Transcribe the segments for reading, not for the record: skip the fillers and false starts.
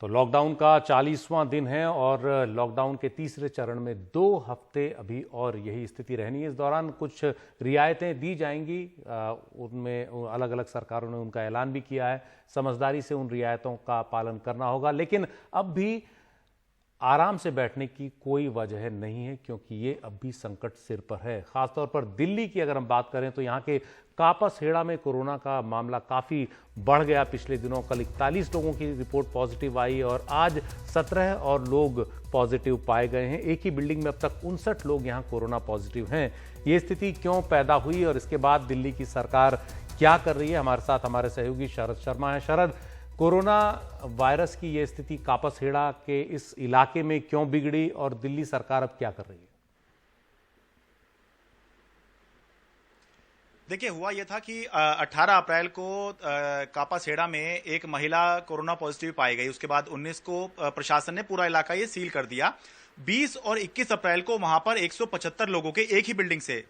तो लॉकडाउन का 40वां दिन है और लॉकडाउन के तीसरे चरण में 2 हफ्ते अभी और यही स्थिति रहनी है। इस दौरान कुछ रियायतें दी जाएंगी, उनमें अलग अलग सरकारों ने उनका ऐलान भी किया है। समझदारी से उन रियायतों का पालन करना होगा, लेकिन अब भी आराम से बैठने की कोई वजह नहीं है, क्योंकि ये अब भी संकट सिर पर है। खासतौर पर दिल्ली की अगर हम बात करें तो यहाँ के कापासहेड़ा में कोरोना का मामला काफ़ी बढ़ गया। पिछले दिनों कल 41 लोगों की रिपोर्ट पॉजिटिव आई और आज 17 और लोग पॉजिटिव पाए गए हैं। एक ही बिल्डिंग में अब तक 59 लोग यहाँ कोरोना पॉजिटिव हैं। ये स्थिति क्यों पैदा हुई और इसके बाद दिल्ली की सरकार क्या कर रही है, हमारे साथ हमारे सहयोगी शरद शर्मा है। शरद, कोरोना वायरस की ये स्थिति कापासहेड़ा के इस इलाके में क्यों बिगड़ी और दिल्ली सरकार अब क्या कर रही है? देखिए, हुआ यह था कि 18 अप्रैल को कापासहेड़ा में एक महिला कोरोना पॉजिटिव पाई गई। उसके बाद 19 को प्रशासन ने पूरा इलाका ये सील कर दिया। 20 और 21 अप्रैल को वहां पर 175 लोगों के एक ही बिल्डिंग से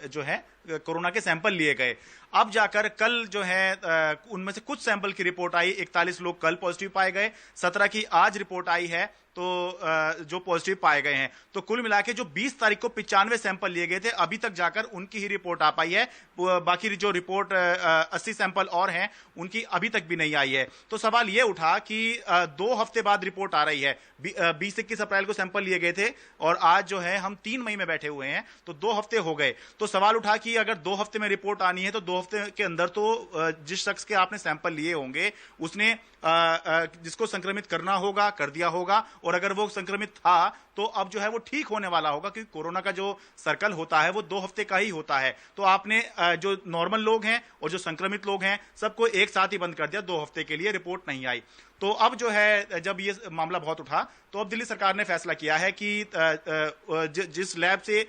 जो है कोरोना के सैंपल लिए गए। अब जाकर कल जो है उनमें से कुछ सैंपल की रिपोर्ट आई। 41 लोग कल पॉजिटिव पाए गए, 17 की आज रिपोर्ट आई है तो जो पॉजिटिव पाए गए हैं। तो कुल मिला के जो 20 तारीख को 95 सैंपल लिए गए थे, अभी तक जाकर उनकी ही रिपोर्ट आ पाई है। बाकी जो रिपोर्ट 80 सैंपल और हैं उनकी अभी तक भी नहीं आई है। तो सवाल यह उठा कि 2 हफ्ते बाद रिपोर्ट आ रही है। 20-21 अप्रैल को सैंपल लिए गए थे और आज जो है हम 3 मई में बैठे हुए हैं, तो 2 हफ्ते हो गए। तो सवाल उठा कि अगर 2 हफ्ते में रिपोर्ट आनी है तो 2 हफ्ते के अंदर तो जिस शख्स के आपने सैंपल लिए होंगे उसने जिसको संक्रमित करना होगा कर दिया होगा, और अगर वो संक्रमित था तो अब जो है वो ठीक होने वाला होगा, क्योंकि कोरोना का जो सर्कल होता है वो 2 हफ्ते का ही होता है। तो आपने जो नॉर्मल लोग हैं और जो संक्रमित लोग हैं सबको एक साथ ही बंद कर दिया, 2 हफ्ते के लिए रिपोर्ट नहीं आई। तो अब जो है जब ये मामला बहुत उठा तो अब दिल्ली सरकार ने फैसला किया है कि जिस लैब से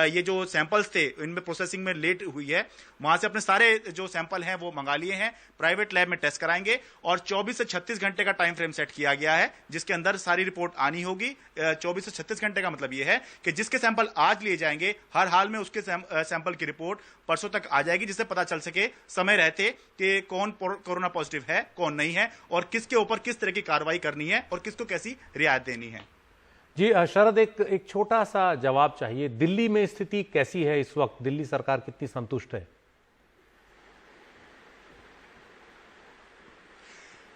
ये जो सैंपल्स थे इनमें प्रोसेसिंग में लेट हुई है, वहां से अपने सारे जो सैंपल हैं वो मंगा लिए हैं, प्राइवेट लैब में टेस्ट कराएंगे और 24 से 36 घंटे का टाइम फ्रेम सेट किया गया है जिसके अंदर सारी रिपोर्ट आनी होगी। 24 से 36 घंटे का मतलब ये है कि जिसके सैंपल आज लिए जाएंगे हर हाल में उसके सैंपल की रिपोर्ट परसों तक आ जाएगी, जिससे पता चल सके समय रहते कि कौन कोरोना पॉजिटिव है कौन नहीं है और किसके ऊपर किस तरह की कार्रवाई करनी है और किसको कैसी रियायत देनी है। जी शरद, एक छोटा सा जवाब चाहिए। दिल्ली में स्थिति कैसी है इस वक्त? दिल्ली सरकार कितनी संतुष्ट है?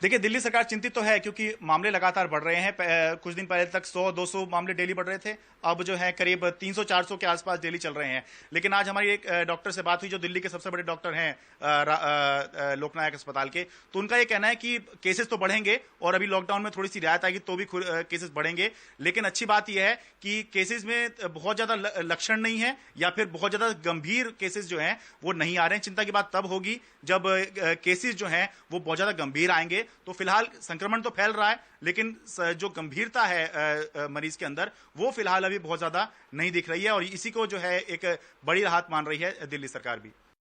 देखिए, दिल्ली सरकार चिंतित तो है क्योंकि मामले लगातार बढ़ रहे हैं। कुछ दिन पहले तक 100-200 मामले डेली बढ़ रहे थे, अब जो है करीब 300-400 के आसपास डेली चल रहे हैं। लेकिन आज हमारी एक डॉक्टर से बात हुई जो दिल्ली के सबसे बड़े डॉक्टर हैं लोकनायक अस्पताल के, तो उनका ये कहना है कि केसेस तो बढ़ेंगे और अभी लॉकडाउन में थोड़ी सी रियायत आएगी तो भी केसेस बढ़ेंगे। लेकिन अच्छी बात यह है कि केसेस में बहुत ज्यादा लक्षण नहीं है या फिर बहुत ज्यादा गंभीर केसेस जो हैं वो नहीं आ रहे हैं। चिंता की बात तब होगी जब केसेस जो हैं वो बहुत ज्यादा गंभीर आएंगे। तो फिलहाल संक्रमण तो फैल रहा है लेकिन जो गंभीरता है मरीज के अंदर वो फिलहाल अभी बहुत ज्यादा नहीं दिख रही है और इसी को जो है एक बड़ी राहत मान रही है दिल्ली सरकार भी।